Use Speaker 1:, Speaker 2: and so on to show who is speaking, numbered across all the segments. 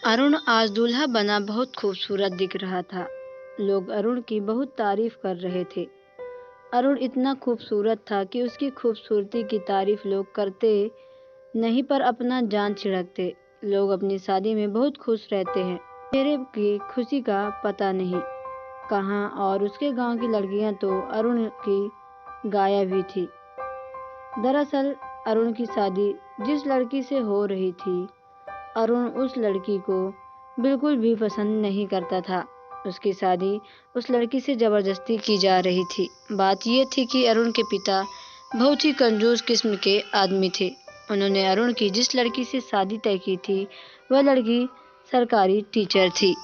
Speaker 1: अरुण आज दूल्हा बना बहुत खूबसूरत दिख रहा था। लोग अरुण की बहुत तारीफ कर रहे थे। अरुण इतना खूबसूरत था कि उसकी खूबसूरती की तारीफ लोग करते नहीं पर अपना जान छिड़कते। लोग अपनी शादी में बहुत खुश रहते हैं। चेहरे की खुशी का पता नहीं कहाँ और उसके गांव की लड़कियां तो अरुण की गायब ही थी। दरअसल अरुण की शादी जिस लड़की से हो रही थी, अरुण उस लड़की को बिल्कुल भी पसंद नहीं करता था। उसकी शादी उस लड़की से ज़बरदस्ती की जा रही थी। बात यह थी कि अरुण के पिता बहुत ही कंजूस किस्म के आदमी थे। उन्होंने अरुण की जिस लड़की से शादी तय की थी, वह लड़की सरकारी टीचर थी।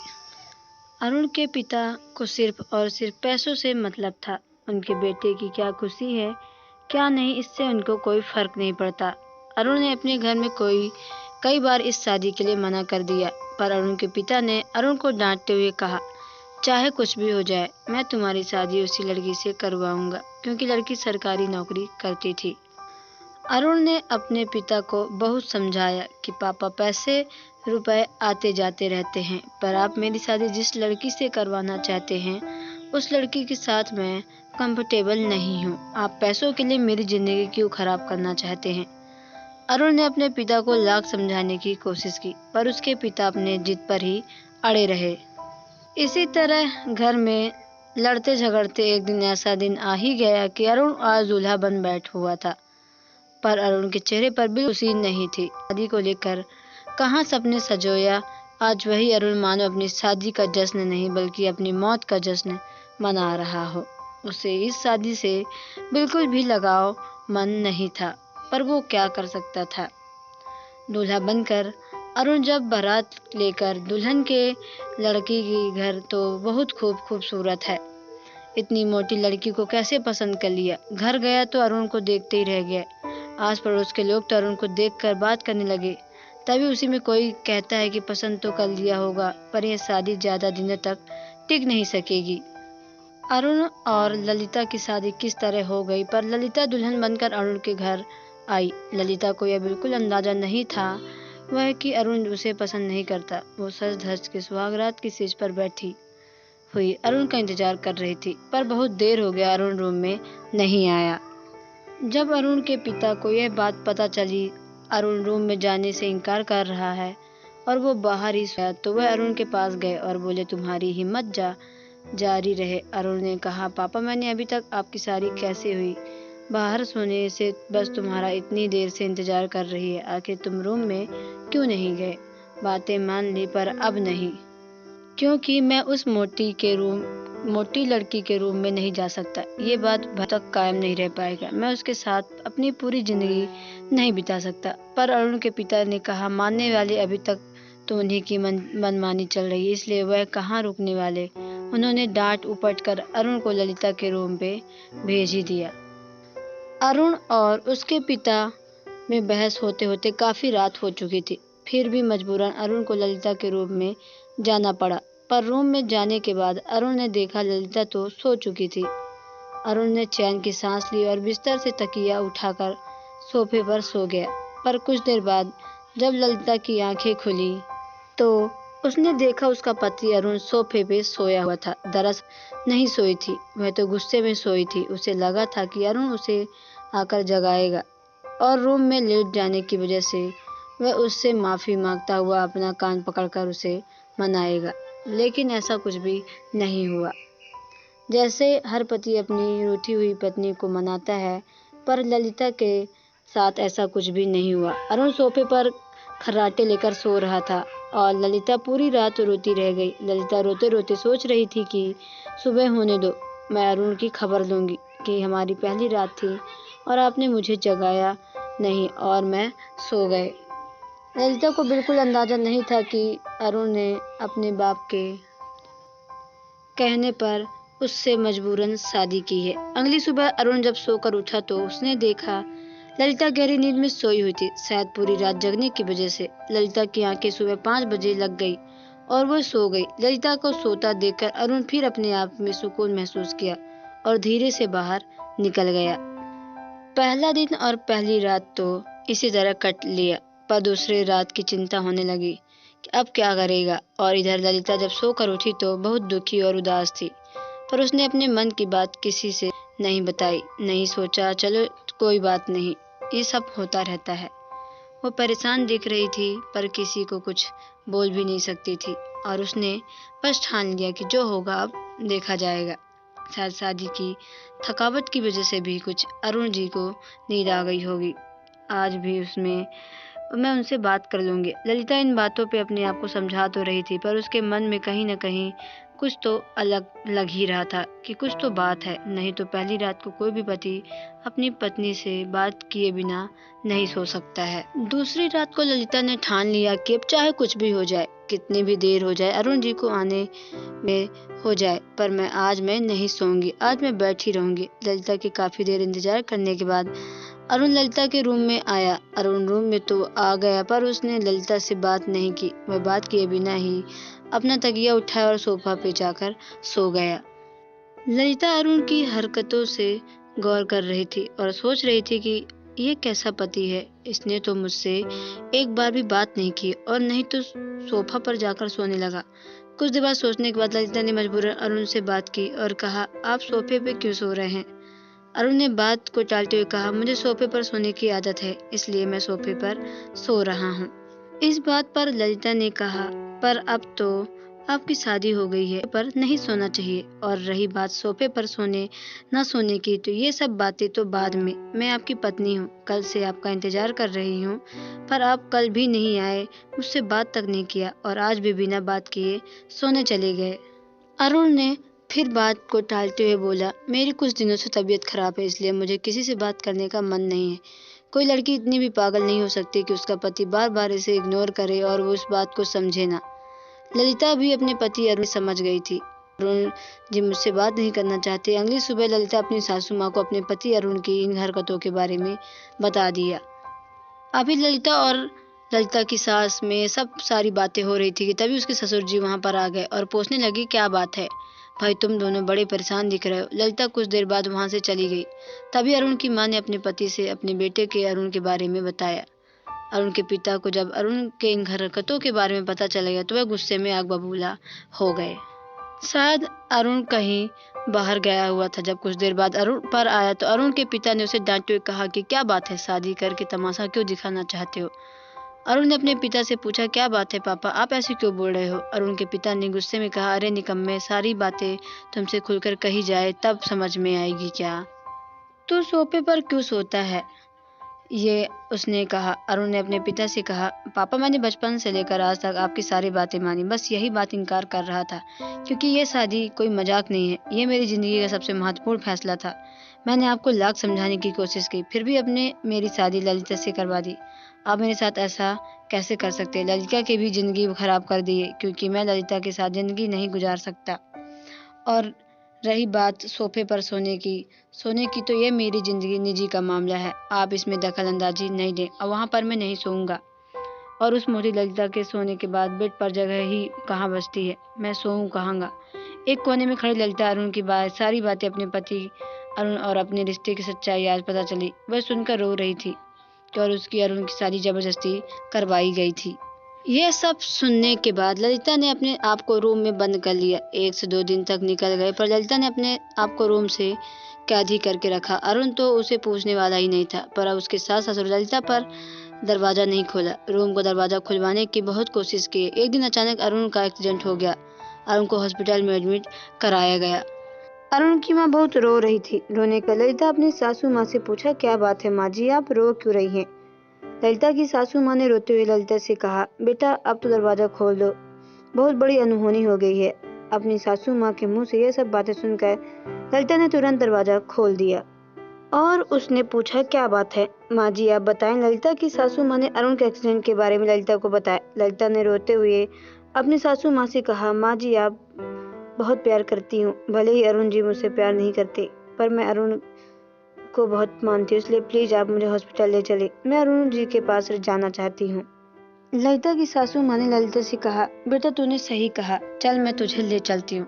Speaker 1: अरुण के पिता को सिर्फ और सिर्फ पैसों से मतलब था। उनके बेटे की क्या खुशी है, क्या नहीं, इससे उनको कोई फर्क नहीं पड़ता। अरुण ने अपने घर में कई बार इस शादी के लिए मना कर दिया, पर अरुण के पिता ने अरुण को डांटते हुए कहा, चाहे कुछ भी हो जाए, मैं तुम्हारी शादी उसी लड़की से करवाऊंगा, क्योंकि लड़की सरकारी नौकरी करती थी। अरुण ने अपने पिता को बहुत समझाया कि पापा, पैसे रुपए आते जाते रहते हैं, पर आप मेरी शादी जिस लड़की से करवाना चाहते हैं, उस लड़की के साथ मैं कंफर्टेबल नहीं हूँ। आप पैसों के लिए मेरी जिंदगी क्यों खराब करना चाहते हैं? अरुण ने अपने पिता को लाख समझाने की कोशिश की, पर उसके पिता अपने जिद पर ही अड़े रहे। इसी तरह घर में लड़ते झगड़ते एक दिन ऐसा दिन आ ही गया कि अरुण आज दूल्हा बन बैठ हुआ था, पर अरुण के चेहरे पर बिल्कुल खुशी नहीं थी। शादी को लेकर कहाँ सपने सजोया, आज वही अरुण मानो अपनी शादी का जश्न नहीं बल्कि अपनी मौत का जश्न मना रहा हो। उसे इस शादी से बिल्कुल भी लगाव मन नहीं था, पर वो क्या कर सकता था। दूल्हा बनकर अरुण जब बारात लेकर दुल्हन के लड़की की घर, तो बहुत खूबसूरत है। इतनी मोटी लड़की को कैसे पसंद कर लिया। घर गया तो अरुण को देखते ही रह गया। आस पड़ोस के लोग तो अरुण को देखकर बात करने लगे। तभी उसी में कोई कहता है कि पसंद तो कर लिया होगा, पर यह शादी ज्यादा दिनों तक टिक नहीं सकेगी। अरुण और ललिता की शादी किस तरह हो गई, पर ललिता दुल्हन बनकर अरुण के घर आई। ललिता को यह बिल्कुल अंदाजा नहीं था वह कि अरुण उसे पसंद नहीं करता। वो सज धज के सुहागरात की सेज पर बैठी हुई अरुण का इंतजार कर रही थी, पर बहुत देर हो गया, अरुण रूम में नहीं आया। जब अरुण के पिता को यह बात पता चली, अरुण रूम में जाने से इनकार कर रहा है और वो बाहर ही सोया, तो वह अरुण के पास गए और बोले, तुम्हारी हिम्मत जारी रहे। अरुण ने कहा, पापा, मैंने अभी तक आपकी शादी कैसे हुई? बाहर सोने से बस तुम्हारा इतनी देर से इंतजार कर रही है, आखिर तुम रूम में क्यों नहीं गए? बातें मान ली, पर अब नहीं, क्योंकि मैं उस मोटी लड़की के रूम में नहीं जा सकता। ये बात भर तक कायम नहीं रह पाएगा। मैं उसके साथ अपनी पूरी जिंदगी नहीं बिता सकता। पर अरुण के पिता ने कहा, मानने वाले अभी तक तो उन्हीं की मनमानी चल रही है, इसलिए वह कहाँ रुकने वाले। उन्होंने डांट उपट कर अरुण को ललिता के रूम पे भेज ही दिया। अरुण और उसके पिता में बहस होते होते काफी रात हो चुकी थी। फिर भी मजबूरन अरुण को ललिता के रूम में जाना पड़ा। पर रूम में जाने के बाद अरुण ने देखा ललिता तो सो चुकी थी। अरुण ने चैन की सांस ली और बिस्तर से तकिया उठाकर सोफे पर सो गया। पर कुछ देर बाद जब ललिता की आंखें खुली, तो उसने देखा उसका पति अरुण सोफे पे सोया हुआ था। दरअसल नहीं सोई थी, वह तो गुस्से में सोई थी। उसे लगा था कि अरुण उसे आकर जगाएगा और रूम में लेट जाने की वजह से वह उससे माफी मांगता हुआ अपना कान पकड़कर उसे मनाएगा, लेकिन ऐसा कुछ भी नहीं हुआ। जैसे हर पति अपनी रूठी हुई पत्नी को मनाता है, पर ललिता के साथ ऐसा कुछ भी नहीं हुआ। अरुण सोफे पर खर्राटे लेकर सो रहा था और ललिता पूरी रात रोती रह गई। ललिता रोते रोते सोच रही थी कि सुबह होने दो, मैं अरुण की खबर लूंगी कि हमारी पहली रात थी और आपने मुझे जगाया नहीं और मैं सो गए। ललिता को बिल्कुल अंदाजा नहीं था कि अरुण ने अपने बाप के कहने पर उससे मजबूरन शादी की है। अगली सुबह अरुण जब सोकर उठा तो उसने देखा ललिता गहरी नींद में सोई हुई थी। शायद पूरी रात जगने की वजह से ललिता की आंखें सुबह 5 बजे लग गई और वह सो गई। ललिता को सोता देखकर अरुण फिर अपने आप में सुकून महसूस किया और धीरे से बाहर निकल गया। पहला दिन और पहली रात तो इसी तरह कट लिया, पर दूसरी रात की चिंता होने लगी कि अब क्या करेगा। और इधर ललिता जब सोकर उठी तो बहुत दुखी और उदास थी, पर उसने अपने मन की बात किसी से नहीं बताई, नहीं सोचा चलो कोई बात नहीं, ये सब होता रहता है। वो परेशान दिख रही थी पर किसी को कुछ बोल भी नहीं सकती थी, और उसने बस ठान लिया कि जो होगा अब देखा जाएगा। शायद शादी की थकावट की वजह से भी कुछ अरुण जी को नींद आ गई होगी। आज भी उसमें मैं उनसे बात कर लूंगी। ललिता इन बातों पे अपने आप को समझा तो रही थी, पर उसके मन में कहीं न कहीं कुछ तो अलग लग ही रहा था कि कुछ तो बात है। नहीं तो पहली रात को कोई भी पति अपनी पत्नी से बात किए बिना नहीं सो सकता है। दूसरी रात को ललिता ने ठान लिया कि अब चाहे कुछ भी हो जाए, कितनी भी देर हो जाए, अरुण जी को आने में हो जाए, पर मैं नहीं सोऊंगी, आज मैं बैठी रहूंगी। ललिता की काफी देर इंतजार करने के बाद अरुण ललिता के रूम में आया। अरुण रूम में तो आ गया, पर उसने ललिता से बात नहीं की। वह बात किए बिना ही अपना तकिया उठाया और सोफा पे जाकर सो गया। ललिता अरुण की हरकतों से गौर कर रही थी और सोच रही थी कि ये कैसा पति है, इसने तो मुझसे एक बार भी बात नहीं की और नहीं तो सोफा पर जाकर सोने लगा। कुछ देर बाद सोचने के बाद ललिता ने मजबूरन अरुण से बात की और कहा, आप सोफे पे क्यों सो रहे हैं? अरुण ने बात को टालते हुए कहा, मुझे सोफे पर सोने की आदत है, इसलिए मैं सोफे पर सो रहा हूँ। इस बात पर ललिता ने कहा, पर अब तो आपकी शादी हो गई है, पर नहीं सोना चाहिए। और रही बात सोफे पर सोने न सोने की, तो ये सब बातें तो बाद में। मैं आपकी पत्नी हूँ, कल से आपका इंतजार कर रही हूँ, पर आप कल भी नहीं आए, मुझसे बात तक नहीं किया और आज भी बिना बात किए सोने चले गए। अरुण ने फिर बात को टालते हुए बोला, मेरी कुछ दिनों से तबीयत खराब है, इसलिए मुझे किसी से बात करने का मन नहीं है। कोई लड़की इतनी भी पागल नहीं हो सकती कि उसका पति बार बार इसे इग्नोर करे और वो उस बात को समझे ना। ललिता भी अपने पति अरुण समझ गई थी। अरुण जी मुझसे बात नहीं करना चाहते। अगली सुबह ललिता अपनी सासू माँ को अपने पति अरुण की इन हरकतों के बारे में बता दिया। अभी ललिता और ललिता की सास में सब सारी बातें हो रही थी कि तभी उसके ससुर जी वहां पर आ गए और पूछने लगी, क्या बात है भाई, तुम दोनों बड़े परेशान दिख रहे हो। ललिता कुछ देर बाद वहां से चली गई। तभी अरुण की मां ने अपने पति से अपने बेटे के अरुण के बारे में बताया। अरुण के पिता को जब अरुण के इन हरकतों के बारे में पता चला गया तो वह गुस्से में आग बबूला हो गए। शायद अरुण कहीं बाहर गया हुआ था। जब कुछ देर बाद अरुण पर आया तो अरुण के पिता ने उसे डांटते हुए कहा कि क्या बात है, शादी करके तमाशा क्यों दिखाना चाहते हो? अरुण ने अपने पिता से पूछा, क्या बात है पापा, आप ऐसे क्यों बोल रहे हो? अरुण के पिता ने गुस्से में कहा, अरे निकम्मे, सारी बातें तुमसे खुलकर कही जाए तब समझ में आएगी क्या? तू सोफे पर क्यों सोता है? ये उसने कहा। अरुण ने अपने पिता से कहा, पापा मैंने बचपन से लेकर आज तक आपकी सारी बातें मानी, बस यही बात इनकार कर रहा था, क्योंकि ये शादी कोई मजाक नहीं है, ये मेरी जिंदगी का सबसे महत्वपूर्ण फैसला था। मैंने आपको लाख समझाने की कोशिश की, फिर भी आपने मेरी शादी ललिता से करवा दी। आप मेरे साथ ऐसा कैसे कर सकते? ललिता की भी जिंदगी खराब कर दी है, क्योंकि मैं ललिता के साथ जिंदगी नहीं गुजार सकता। और रही बात सोफे पर सोने की तो ये मेरी जिंदगी निजी का मामला है, आप इसमें दखल अंदाजी नहीं दें और वहाँ पर मैं नहीं सोऊंगा। और उस मोटी ललिता के सोने के बाद बेड पर जगह ही कहाँ बचती है, मैं सोऊं कहाँगा। एक कोने में खड़ी ललिता अरुण की सारी बातें अपने पति अरुण और अपने रिश्ते की सच्चाई आज पता चली। वह सुनकर रो रही थी और उसकी अरुण की शादी जबरदस्ती करवाई गई थी। यह सब सुनने के बाद ललिता ने अपने आप को रूम में बंद कर लिया। 1 से 2 दिन तक निकल गए, पर ललिता ने अपने आप को रूम से कैद ही करके रखा। अरुण तो उसे पूछने वाला ही नहीं था, पर अब उसके सास ससुर ललिता पर दरवाजा नहीं खोला। रूम को दरवाजा खुलवाने की बहुत कोशिश की। एक दिन अचानक अरुण का एक्सीडेंट हो गया। अरुण को हॉस्पिटल में एडमिट कराया गया। अरुण की माँ बहुत रो रही थी। रोने का ललिता अपनी सासू माँ से पूछा, क्या बात है माँ जी, आप रो क्यों रही हैं? ललिता की सासू माँ ने रोते हुए ललिता से कहा, बेटा अब तो दरवाजा खोल दो, बहुत बड़ी अनहोनी हो गई है। अपनी सासू माँ के मुंह से यह सब बातें सुनकर ललिता ने तुरंत दरवाजा खोल दिया और उसने पूछा, क्या बात है माँ जी, आप बताएं। ललिता की सासू माँ ने अरुण के एक्सीडेंट के बारे में ललिता को बताया। ललिता ने रोते हुए अपनी सासू माँ से कहा, माँ जी आप बहुत प्यार करती हूँ, भले ही अरुण जी मुझसे प्यार नहीं करते, पर मैं अरुण को बहुत मानती हूँ, इसलिए प्लीज आप मुझे हॉस्पिटल ले चले, मैं अरुण जी के पास जाना चाहती हूँ। ललिता की सासू माँ ने ललिता से कहा, बेटा तूने सही कहा, चल मैं तुझे ले चलती हूँ।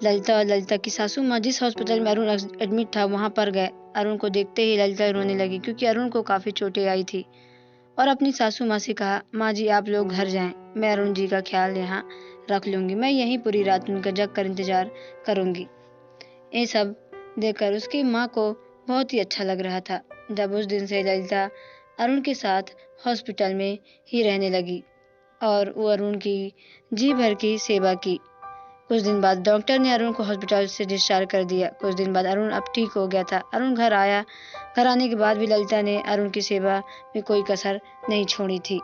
Speaker 1: ललिता और ललिता की सासू माँ जिस हॉस्पिटल में अरुण एडमिट था वहां पर गए। अरुण को देखते ही ललिता रोने लगी, क्योंकि अरुण को काफी चोटें आई थी और अपनी सासू माँ से कहा, माँ जी आप लोग घर जाएं, मैं अरुण जी का ख्याल यहाँ रख लूँगी, मैं यहीं पूरी रात उनका जग कर इंतजार करूँगी। ये सब देखकर उसकी माँ को बहुत ही अच्छा लग रहा था। जब उस दिन से ललिता अरुण के साथ हॉस्पिटल में ही रहने लगी और वो अरुण की जी भर की सेवा की। कुछ दिन बाद डॉक्टर ने अरुण को हॉस्पिटल से डिस्चार्ज कर दिया। कुछ दिन बाद अरुण अब ठीक हो गया था। अरुण घर आया। घर आने के बाद भी ललिता ने अरुण की सेवा में कोई कसर नहीं छोड़ी थी।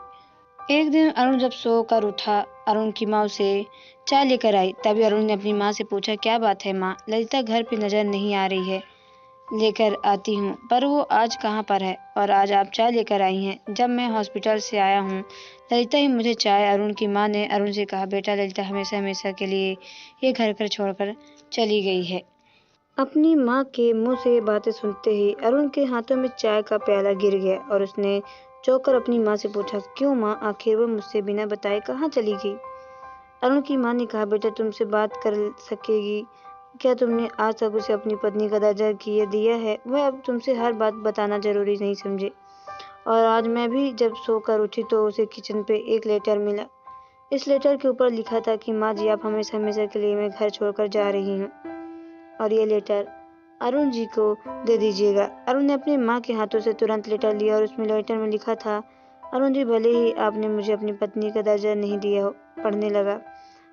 Speaker 1: एक दिन अरुण जब सोकर उठा, अरुण की माँ उसे चाय लेकर आई। तभी अरुण ने अपनी माँ से पूछा, क्या बात है माँ, ललिता घर पे नजर नहीं आ रही है। लेकर आती हूँ, पर वो आज कहाँ पर है और आज आप चाय लेकर आई हैं। जब मैं हॉस्पिटल से आया हूँ ललिता ही मुझे चाय। अरुण की माँ ने अरुण से कहा, बेटा ललिता हमेशा हमेशा के लिए ये घर कर छोड़कर चली गई है। अपनी माँ के मुंह से ये बातें सुनते ही अरुण के हाथों में चाय का प्याला गिर गया और उसने चौंक कर अपनी माँ से पूछा, क्यों माँ, आखिर वो मुझसे बिना बताए कहाँ चली गई। अरुण की माँ ने कहा, बेटा तुमसे बात कर सकेगी क्या? तुमने आज तक उसे अपनी पत्नी का दर्जा दिया है। वह अब तुमसे हर बात बताना जरूरी नहीं समझे। और आज मैं भी जब सोकर उठी तो उसे किचन पे एक लेटर मिला। इस लेटर के ऊपर लिखा था कि माँ जी आप हमेशा हमेशा के लिए मैं घर छोड़कर जा रही हूँ और ये लेटर अरुण जी को दे दीजिएगा। अरुण ने अपनी माँ के हाथों से तुरंत लेटर लिया और उसमें लेटर में लिखा था, अरुण जी भले ही आपने मुझे अपनी पत्नी का दर्जा नहीं दिया हो, पढ़ने लगा,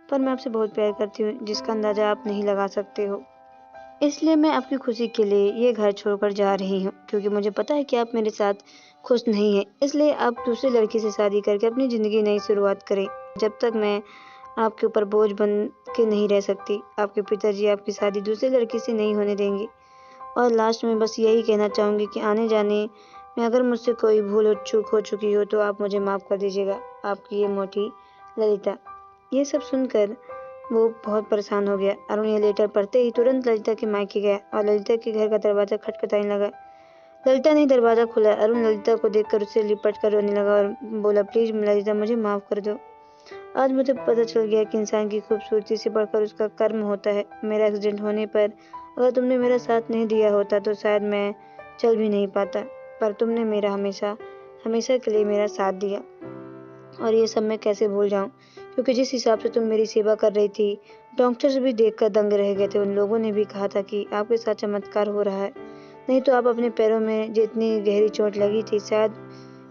Speaker 1: पर मैं आपसे बहुत प्यार करती हूँ जिसका अंदाजा आप नहीं लगा सकते हो। इसलिए मैं आपकी खुशी के लिए ये घर छोड़कर जा रही हूँ, क्योंकि मुझे पता है कि आप मेरे साथ खुश नहीं हैं। इसलिए आप दूसरे लड़की से शादी करके अपनी ज़िंदगी नई शुरुआत करें। जब तक मैं आपके ऊपर बोझ बन के नहीं रह सकती। आपके पिताजी आपकी शादी दूसरे लड़की से नहीं होने देंगे। और लास्ट में बस यही कहना चाहूँगी कि आने जाने में अगर मुझसे कोई भूल और चूक हो चुकी हो तो आप मुझे माफ़ कर दीजिएगा। आपकी ये मोटी ललिता। ये सब सुनकर वो बहुत परेशान हो गया। अरुण ये लेटर पढ़ते ही तुरंत ललिता के मायके गया और ललिता के घर का दरवाज़ा खटखटाने लगा। ललिता ने दरवाज़ा खोला। अरुण ललिता को देखकर उससे लिपट कर रोने लगा और बोला, प्लीज़ ललिता मुझे माफ़ कर दो। आज मुझे पता चल गया कि इंसान की खूबसूरती से बढ़कर उसका कर्म होता है। मेरा एक्सीडेंट होने पर अगर तुमने मेरा साथ नहीं दिया होता तो शायद मैं चल भी नहीं पाता, पर तुमने मेरा हमेशा हमेशा के लिए मेरा साथ दिया और ये सब मैं कैसे भूल जाऊं, क्योंकि जिस हिसाब से तुम मेरी सेवा कर रही थी डॉक्टर्स भी देखकर दंग रह गए थे। उन लोगों ने भी कहा था कि आपके साथ चमत्कार हो रहा है, नहीं तो आप अपने पैरों में जितनी गहरी चोट लगी थी शायद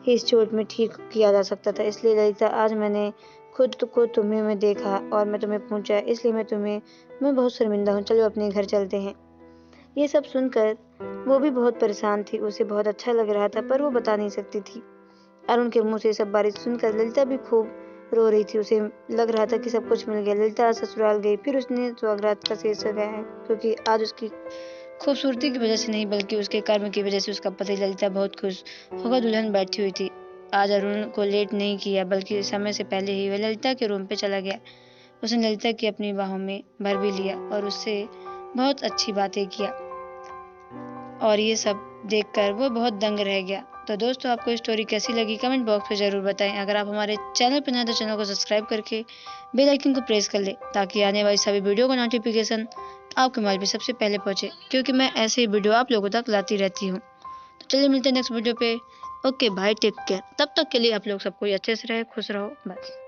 Speaker 1: ही इस चोट में ठीक किया जा सकता था। इसलिए ललिता आज मैंने खुद को तुम्हें में देखा और मैं तुम्हें पहुंचा, इसलिए मैं बहुत शर्मिंदा हूँ। चलो अपने घर चलते हैं। ये सब सुनकर वो भी बहुत परेशान थी। उसे बहुत अच्छा लग रहा था पर वो बता नहीं सकती थी। अरुण के मुंह से सब बातें सुनकर ललिता भी खूब रो रही थी। उसे लग रहा था कि सब कुछ मिल गया। ललिता आज ससुराल गई, फिर उसने सुहागरात का शीर्ष लगाया है, क्योंकि आज उसकी खूबसूरती की वजह से नहीं बल्कि उसके कर्म की वजह से उसका पति ललिता बहुत खुश होकर दुल्हन बैठी हुई थी। आज अरुण को लेट नहीं किया बल्कि समय से पहले ही वह ललिता के रूम पे चला गया। उसने ललिता की अपनी बाहों में भर भी लिया और उससे बहुत अच्छी बातें किया और ये सब देखकर वो बहुत दंग रह गया। तो दोस्तों आपको ये स्टोरी कैसी लगी कमेंट बॉक्स में ज़रूर बताएं। अगर आप हमारे चैनल पर नए तो चैनल को सब्सक्राइब करके बेल आइकन को प्रेस कर ले ताकि आने वाली सभी वीडियो का नोटिफिकेशन आपके मोबाइल पे सबसे पहले पहुंचे, क्योंकि मैं ऐसे ही वीडियो आप लोगों तक लाती रहती हूँ। तो चलिए मिलते हैं नेक्स्ट वीडियो पे। Okay bye, take care. तब तक के लिए आप लोग सब कोई अच्छे से रहे, खुश रहो, बाय।